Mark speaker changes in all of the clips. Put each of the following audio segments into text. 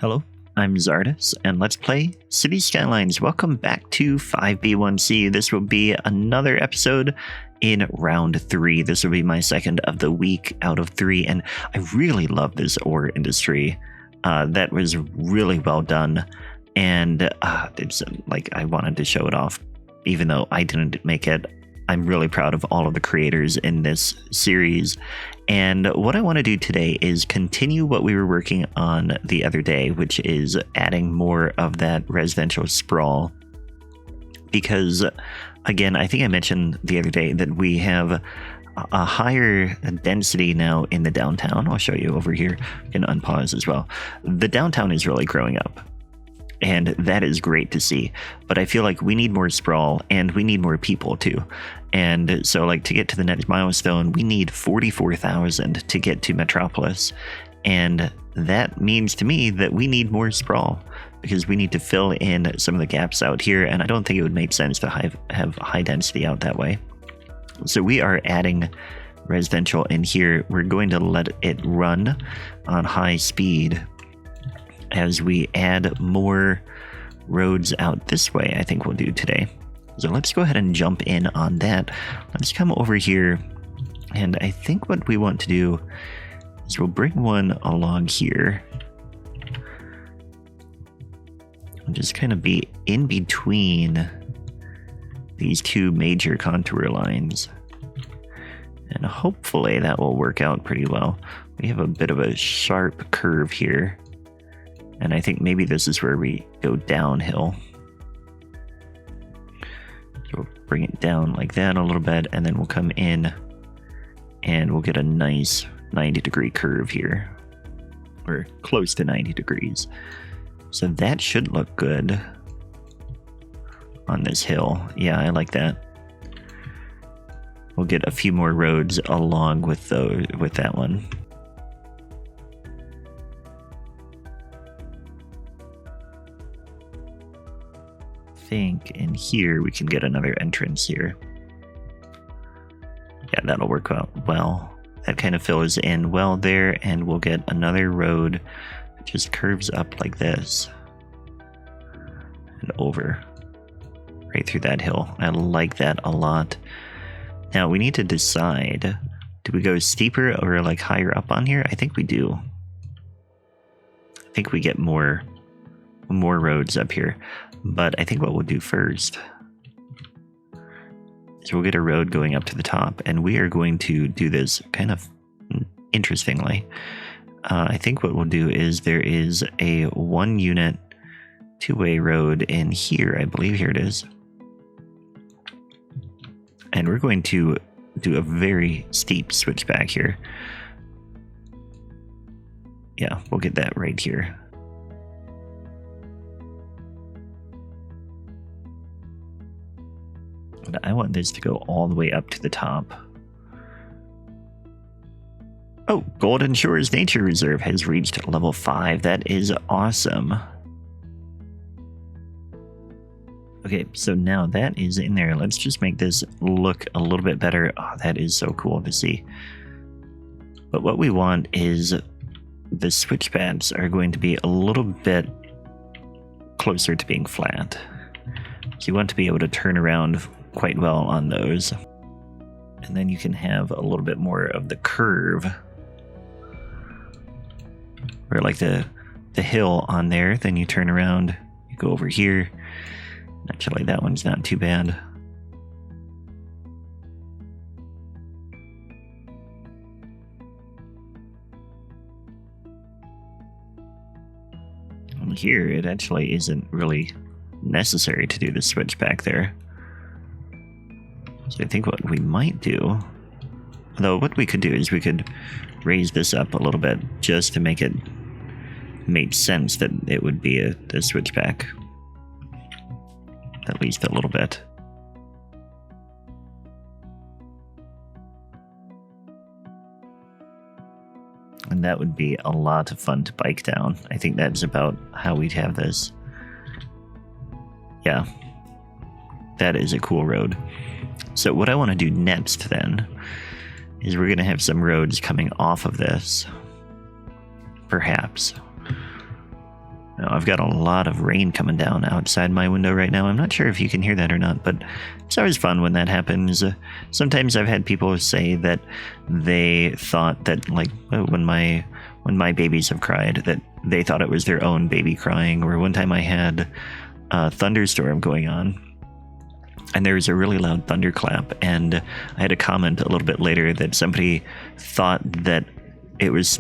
Speaker 1: Hello, I'm Czardus, and let's play Cities Skylines. Welcome back to 5B1C. This will be another episode in round 3. This will be my second of the week out of 3, and I really love this ore industry. That was really well done, and it's like I wanted to show it off, even though I didn't make it. I'm really proud of all of the creators in this series. And what I want to do today is continue what we were working on the other day, which is adding more of that residential sprawl. Because, again, I think I mentioned the other day that we have a higher density now in the downtown. I'll show you over here. You can unpause as well. The downtown is really growing up, and that is great to see. But I feel like we need more sprawl, and we need more people too. And so, like, to get to the next milestone, we need 44,000 to get to Metropolis. And that means to me that we need more sprawl, because we need to fill in some of the gaps out here. And I don't think it would make sense to have high density out that way. So we are adding residential in here. We're going to let it run on high speed as we add more roads out this way. I think we'll do today. So let's go ahead and jump in on that. Let's come over here, and I think what we want to do is we'll bring one along here and just kind of be in between these two major contour lines, and hopefully that will work out pretty well. We have a bit of a sharp curve here, and I think maybe this is where we go downhill. So we'll bring it down like that a little bit, and then we'll come in and we'll get a nice 90-degree curve here. Or close to 90 degrees. So that should look good on this hill. Yeah, I like that. We'll get a few more roads along with that one. Think in here we can get another entrance here. Yeah, that'll work out well. That kind of fills in well there, and we'll get another road that just curves up like this and over right through that hill. I like that a lot. Now we need to decide, do we go steeper or like higher up on here? I think we do. I think we get more roads up here. But I think what we'll do first is we'll get a road going up to the top, and we are going to do this kind of interestingly. I think what we'll do is there is a 1-unit 2-way road in here. I believe here it is. And we're going to do a very steep switchback here. Yeah, we'll get that right here. But I want this to go all the way up to the top. Oh, Golden Shores Nature Reserve has reached level 5. That is awesome. Okay, so now that is in there. Let's just make this look a little bit better. Oh, that is so cool to see. But what we want is the switch pads are going to be a little bit closer to being flat. So you want to be able to turn around quite well on those, and then you can have a little bit more of the curve, or like the hill on there. Then you turn around, you go over here. Actually, that one's not too bad. And here it actually isn't really necessary to do the switch back there. So I think what we might do, though, what we could do is we could raise this up a little bit just to make it make sense that it would be a switchback, at least a little bit. And that would be a lot of fun to bike down. I think that's about how we'd have this. Yeah, that is a cool road. So what I want to do next then is we're going to have some roads coming off of this, perhaps. Now, I've got a lot of rain coming down outside my window right now. I'm not sure if you can hear that or not, but it's always fun when that happens. Sometimes I've had people say that they thought that, like, when my babies have cried, that they thought it was their own baby crying. Or one time I had a thunderstorm going on, and there was a really loud thunderclap, and I had a comment a little bit later that somebody thought that it was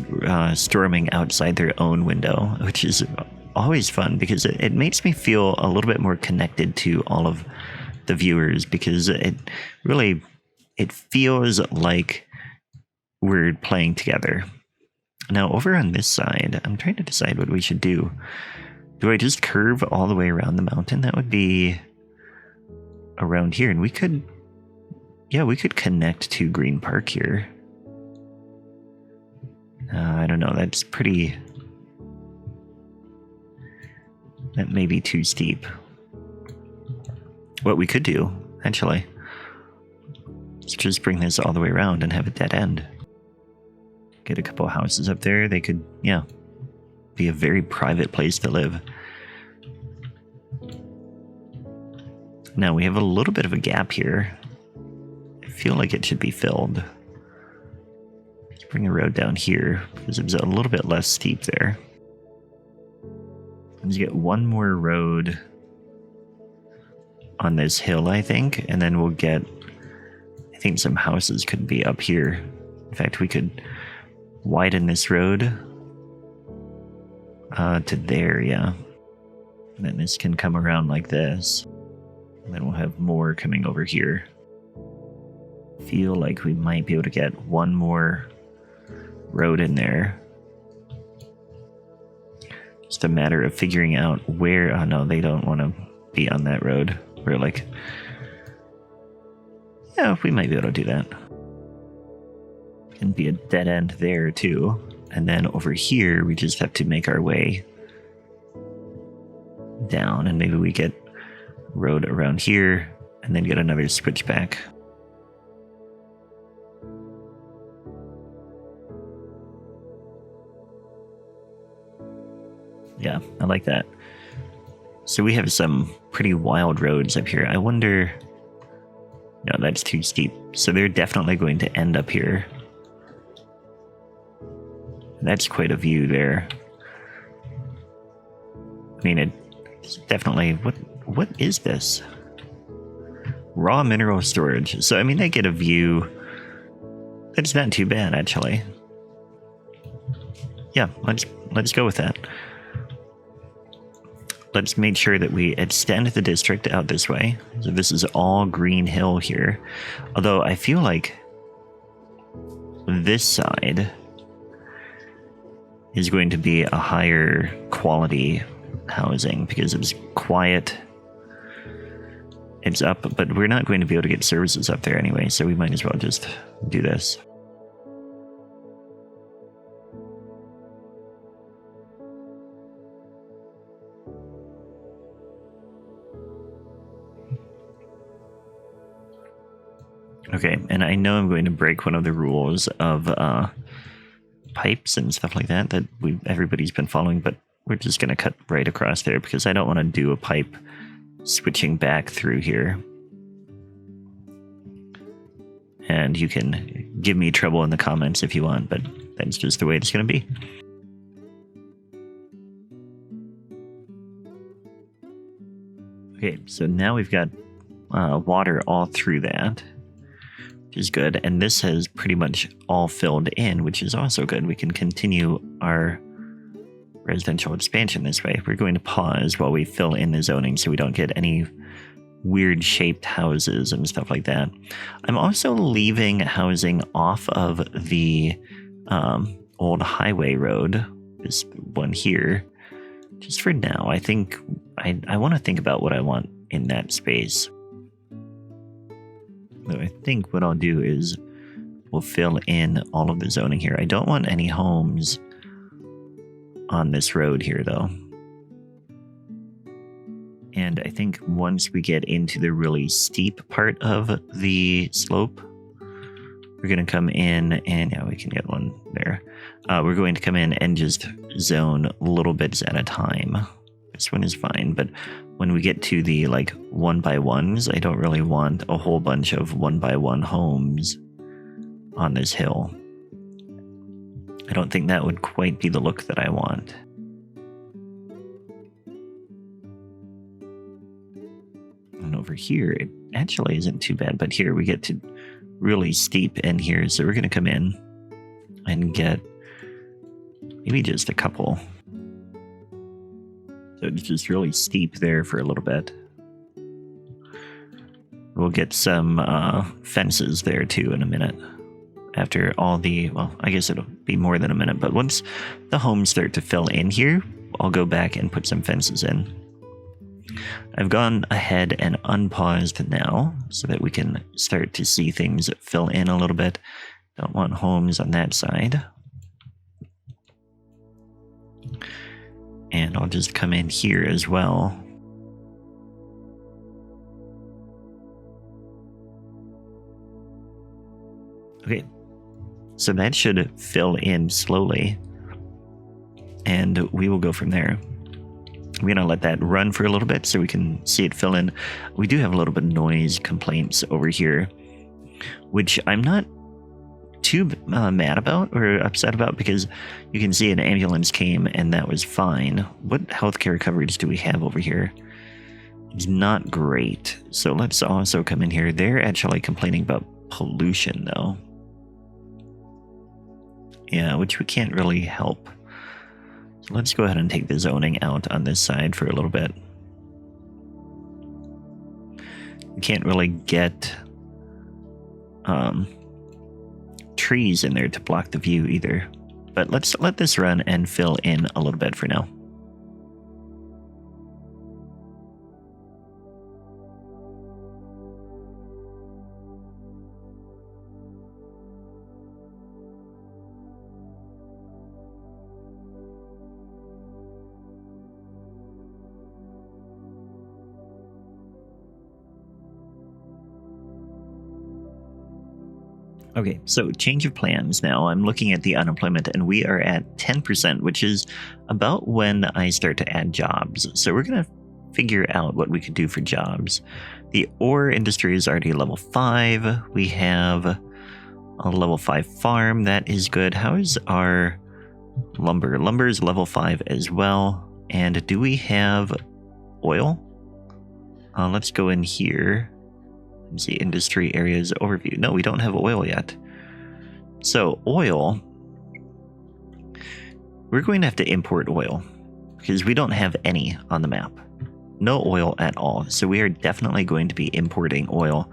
Speaker 1: storming outside their own window, which is always fun because it makes me feel a little bit more connected to all of the viewers, because it feels like we're playing together. Now, over on this side, I'm trying to decide what we should do. Do I just curve all the way around the mountain? That would be around here, and we could connect to Green Park here. I don't know, that may be too steep. What we could do, actually, is just bring this all the way around and have a dead end. Get a couple houses up there. They could, be a very private place to live. Now we have a little bit of a gap here. I feel like it should be filled. Let's bring a road down here because it was a little bit less steep there. Let's get one more road on this hill, I think, and then we'll get, I think some houses could be up here. In fact, we could widen this road to there, yeah. And then this can come around like this. And then we'll have more coming over here. Feel like we might be able to get one more road in there. Just a matter of figuring out where. Oh no, they don't want to be on that road. We're like, yeah, we might be able to do that. Can be a dead end there too. And then over here, we just have to make our way down, and maybe we get road around here and then get another switchback. Yeah, I like that. So we have some pretty wild roads up here. I wonder... No, that's too steep. So they're definitely going to end up here. That's quite a view there. I mean, it's definitely... What is this? Raw mineral storage. So, I mean, they get a view. That's not too bad, actually. Yeah, let's go with that. Let's make sure that we extend the district out this way. So this is all green hill here. Although I feel like this side is going to be a higher quality housing because it's quiet. It's up, but we're not going to be able to get services up there anyway, so we might as well just do this. Okay, and I know I'm going to break one of the rules of pipes and stuff like that everybody's been following, but we're just going to cut right across there because I don't want to do a pipe switching back through here. And you can give me trouble in the comments if you want, but that's just the way it's going to be. Okay, so now we've got water all through that, which is good. And this has pretty much all filled in, which is also good. We can continue our residential expansion this way. We're going to pause while we fill in the zoning so we don't get any weird shaped houses and stuff like that. I'm also leaving housing off of the old highway road, this one here, just for now. I think I want to think about what I want in that space. So I think what I'll do is we'll fill in all of the zoning here. I don't want any homes on this road here, though. And I think once we get into the really steep part of the slope, we're going to come in and yeah, we can get one there. We're going to come in and just zone little bits at a time. This one is fine, but when we get to the like 1x1s, I don't really want a whole bunch of 1x1 homes on this hill. I don't think that would quite be the look that I want. And over here, it actually isn't too bad, but here we get to really steep in here, so we're going to come in and get maybe just a couple. So it's just really steep there for a little bit. We'll get some fences there too in a minute. After all the, well, I guess it'll be more than a minute, but once the homes start to fill in here, I'll go back and put some fences in. I've gone ahead and unpaused now so that we can start to see things fill in a little bit. Don't want homes on that side. And I'll just come in here as well. Okay, so that should fill in slowly, and we will go from there. I'm going to let that run for a little bit so we can see it fill in. We do have a little bit of noise complaints over here, which I'm not too mad about or upset about, because you can see an ambulance came and that was fine. What healthcare coverage do we have over here? It's not great. So let's also come in here. They're actually complaining about pollution though. Yeah, which we can't really help. So let's go ahead and take the zoning out on this side for a little bit. We can't really get trees in there to block the view either. But let's let this run and fill in a little bit for now. Okay, so change of plans now. I'm looking at the unemployment and we are at 10%, which is about when I start to add jobs. So we're going to figure out what we could do for jobs. The ore industry is already level 5. We have a level 5 farm. That is good. How is our lumber? Lumber is level 5 as well. And do we have oil? Let's go in here. See industry areas overview. No, we don't have oil yet. So oil, we're going to have to import oil because we don't have any on the map. No oil at all. So we are definitely going to be importing oil,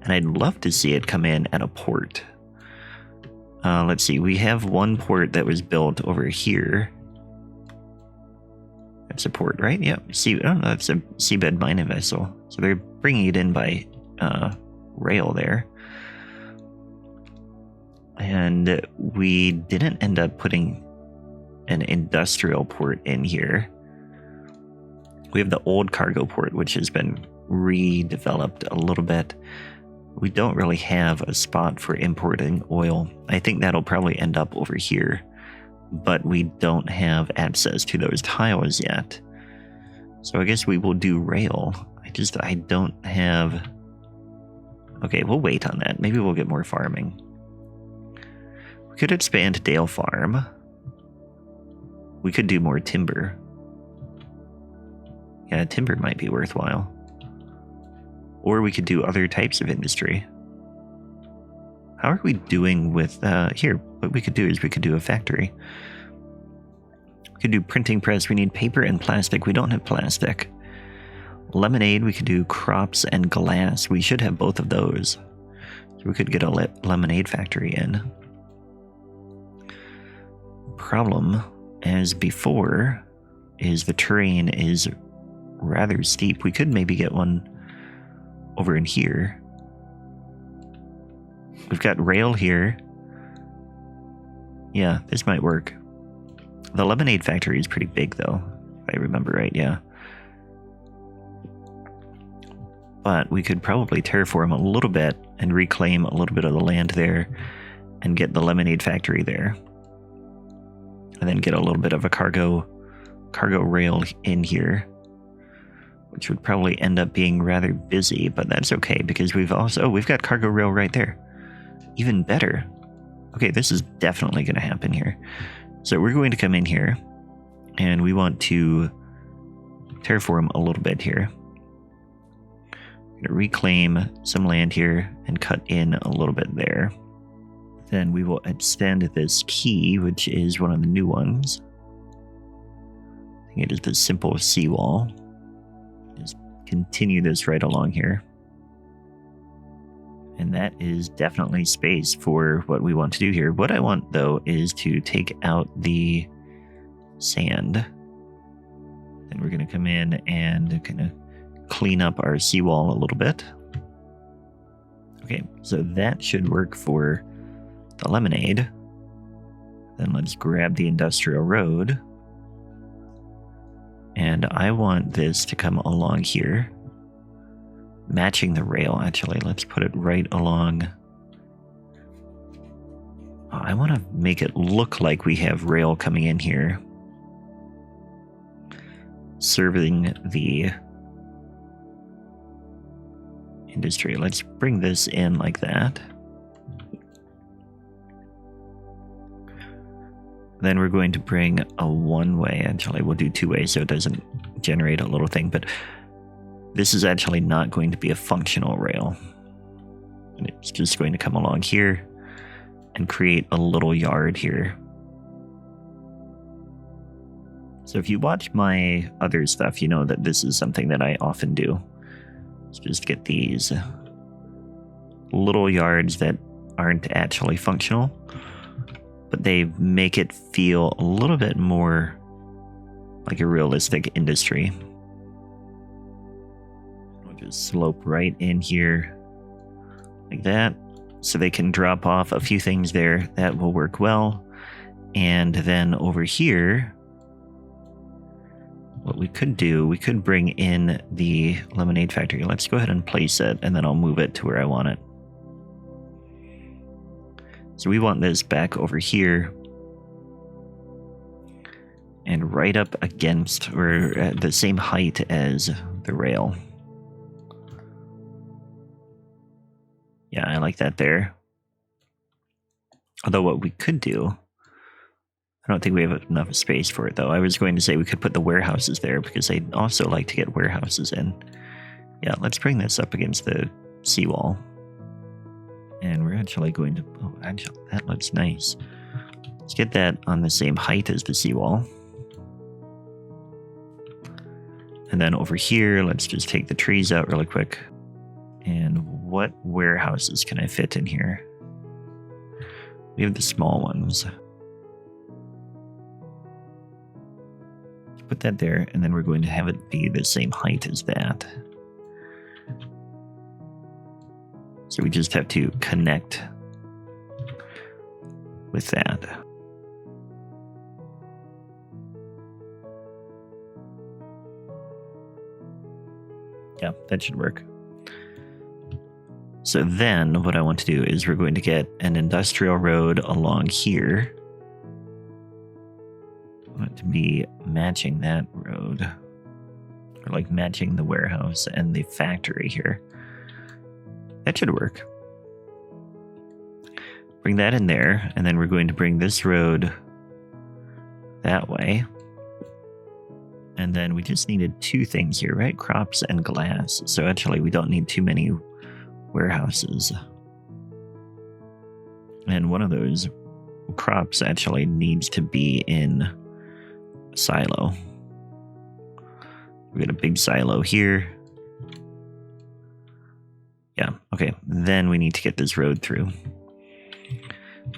Speaker 1: and I'd love to see it come in at a port. Let's see. We have one port that was built over here. That's a port, right? Yep. Oh no, that's a seabed mining vessel. So they're bringing it in by rail there, and we didn't end up putting an industrial port in here. We have the old cargo port, which has been redeveloped a little bit. We don't really have a spot for importing oil. I think that'll probably end up over here, but we don't have access to those tiles yet. So I guess we will do rail. I don't have. Okay, we'll wait on that. Maybe we'll get more farming. We could expand Dale Farm. We could do more timber. Yeah, timber might be worthwhile. Or we could do other types of industry. How are we doing with... here, what we could do is we could do a factory. We could do printing press. We need paper and plastic. We don't have plastic. Lemonade, we could do crops and glass. We should have both of those. So we could get a lemonade factory in. Problem, as before, is the terrain is rather steep. We could maybe get one over in here. We've got rail here. Yeah, this might work. The lemonade factory is pretty big though, if I remember right, yeah. But we could probably terraform a little bit and reclaim a little bit of the land there and get the lemonade factory there. And then get a little bit of a cargo rail in here, which would probably end up being rather busy, but that's okay because we've got cargo rail right there. Even better. Okay, this is definitely going to happen here. So we're going to come in here and we want to terraform a little bit here. We're going to reclaim some land here and cut in a little bit there. Then we will extend this key, which is one of the new ones. I think it is the simple seawall. Just continue this right along here. And that is definitely space for what we want to do here. What I want, though, is to take out the sand. Then we're going to come in and kind of clean up our seawall a little bit. Okay, so that should work for the lemonade. Then let's grab the industrial road. And I want this to come along here. Matching the rail, actually. Let's put it right along. I want to make it look like we have rail coming in here, serving the industry. Let's bring this in like that. Then we're going to bring a one-way. Actually, we'll do two-way so it doesn't generate a little thing, but this is actually not going to be a functional rail. And it's just going to come along here and create a little yard here. So if you watch my other stuff, you know that this is something that I often do. Let's just get these little yards that aren't actually functional, but they make it feel a little bit more like a realistic industry. We'll just slope right in here like that, so they can drop off a few things there. That will work well. And then over here, what we could do, we could bring in the lemonade factory. Let's go ahead and place it, and then I'll move it to where I want it. So we want this back over here and right up against, or at the same height as the rail. Yeah, I like that there. Although what we could do, I don't think we have enough space for it, though. I was going to say we could put the warehouses there because I'd also like to get warehouses in. Yeah, let's bring this up against the seawall. And we're actually going to... Oh, actually, that looks nice. Let's get that on the same height as the seawall. And then over here, let's just take the trees out really quick. And what warehouses can I fit in here? We have the small ones. Put that there, and then we're going to have it be the same height as that. So we just have to connect with that. Yeah, that should work. So then what I want to do is we're going to get an industrial road along here. I want it to be matching that road, or like matching the warehouse and the factory here. That should work. Bring that in there, and then we're going to bring this road that way. And then we just needed two things here, right? Crops and glass. So actually we don't need too many warehouses. And one of those crops actually needs to be in a silo. We got a big silo here. Yeah, okay. Then we need to get this road through.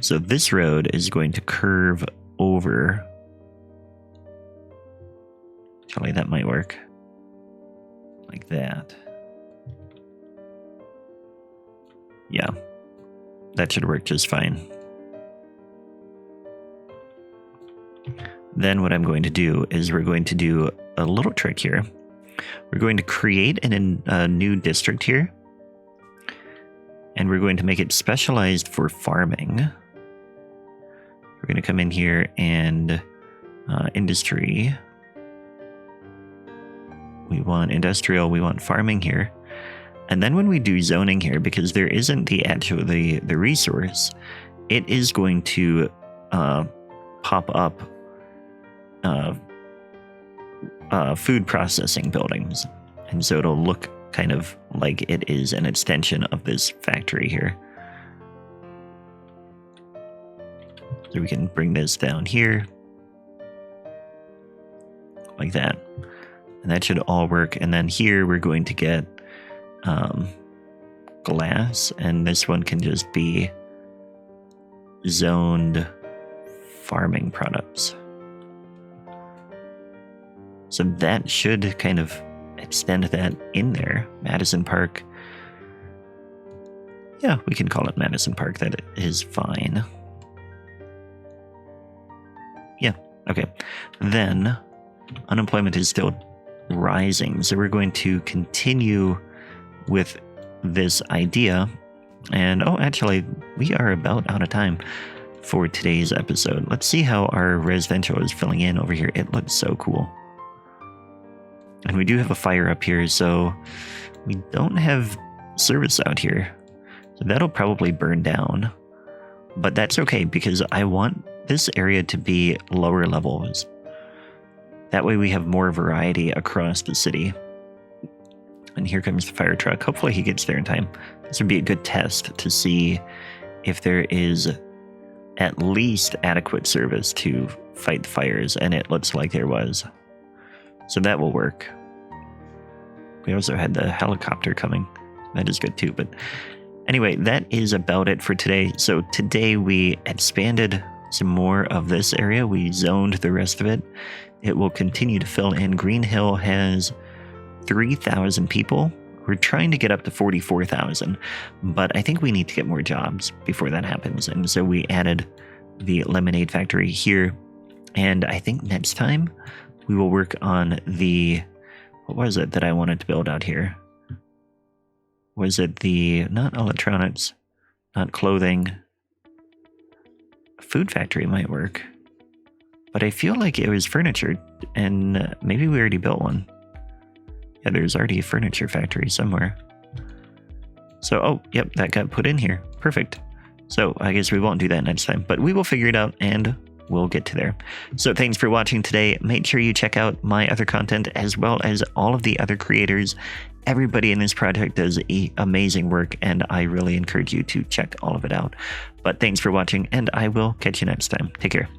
Speaker 1: So this road is going to curve over. Actually, that might work. Like that. Yeah, that should work just fine. Then what I'm going to do is we're going to do a little trick here. We're going to create a new district here. And we're going to make it specialized for farming. We're going to come in here and industry. We want industrial, we want farming here. And then when we do zoning here, because there isn't the resource, it is going to pop up food processing buildings. And so it'll look kind of like it is an extension of this factory here. So we can bring this down here like that. And that should all work. And then here we're going to get glass, and this one can just be zoned farming products. So that should kind of extend that in there. Madison Park. Yeah, we can call it Madison Park. That is fine. Yeah, okay. Then unemployment is still rising, so we're going to continue with this idea. And oh, actually, we are about out of time for today's episode. Let's see how our residential is filling in over here. It looks so cool. And we do have a fire up here, so we don't have service out here. So that'll probably burn down. But that's okay, because I want this area to be lower levels. That way we have more variety across the city. And here comes the fire truck. Hopefully he gets there in time. This would be a good test to see if there is at least adequate service to fight the fires, and it looks like there was. So that will work. We also had the helicopter coming. That is good too. But anyway, that is about it for today. So today we expanded some more of this area. We zoned the rest of it. It will continue to fill in. Green Hill has 3,000 people. We're trying to get up to 44,000, but I think we need to get more jobs before that happens. And so we added the lemonade factory here. And I think next time we will work on the, what was it that I wanted to build out here? Was it the, not electronics, not clothing, food factory might work. But I feel like it was furniture, and maybe we already built one. Yeah, there's already a furniture factory somewhere. So, oh, yep, that got put in here. Perfect. So I guess we won't do that next time, but we will figure it out and we'll get to there. So thanks for watching today. Make sure you check out my other content as well as all of the other creators. Everybody in this project does amazing work, and I really encourage you to check all of it out. But thanks for watching, and I will catch you next time. Take care.